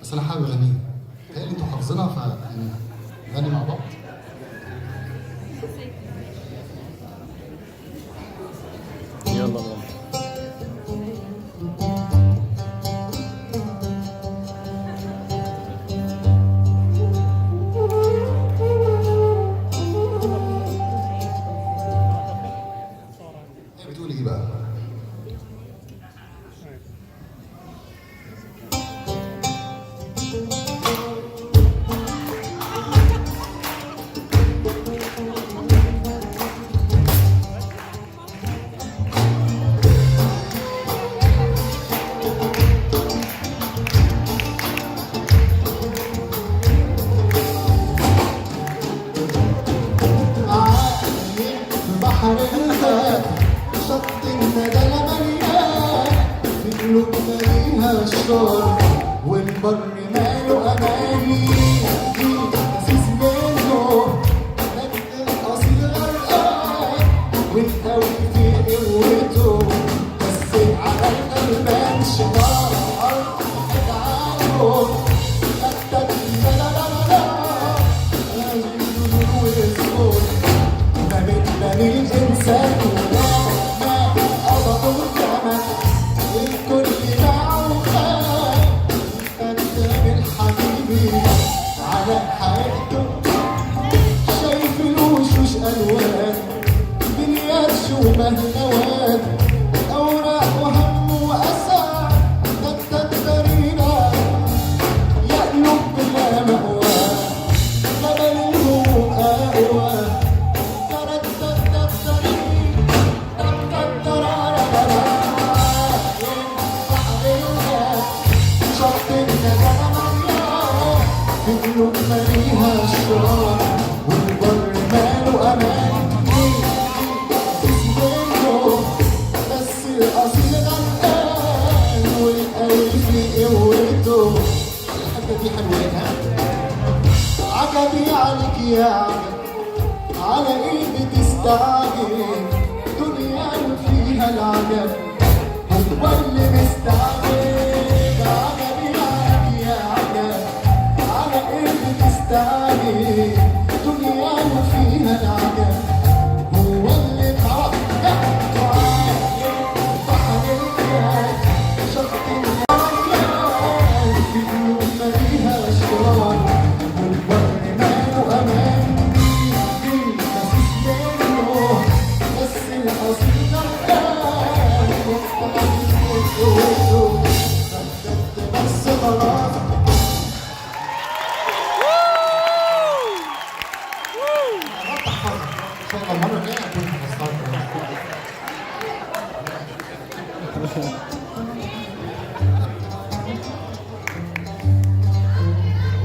بس انا حابب اغنيها. تهيألي انتوا حافظينها يعني نغني مع بعض. يلا ماما. هي بتقول ايه بقى؟ بحر الهاد شط الندى مليان في قلوب ماليها الشر والبر ماله اماني في اساس منه مجد الاصيل غرقان والقوي في قوته بس على الغلبان شمار الارض ادعاله خدت لا لا لا لا الإنسان ما أضعه الجمال الكل معه خان قدام الحبيبي على حياته شايف الوشوش ألوان بليات ومهنوات أوراق وهم وأسى تترينا يقلب بلا مأوى جبل الهموم أقوى في قلوب ماليها الشرار والبر ماله امان اسمه بس الاصيل غلقان والقوي في قوته. الحاجه دي حلوينها عجبي عليك يا عجب على ايه بتستعجل دنيا وفيها العجب هو اللي مستعجل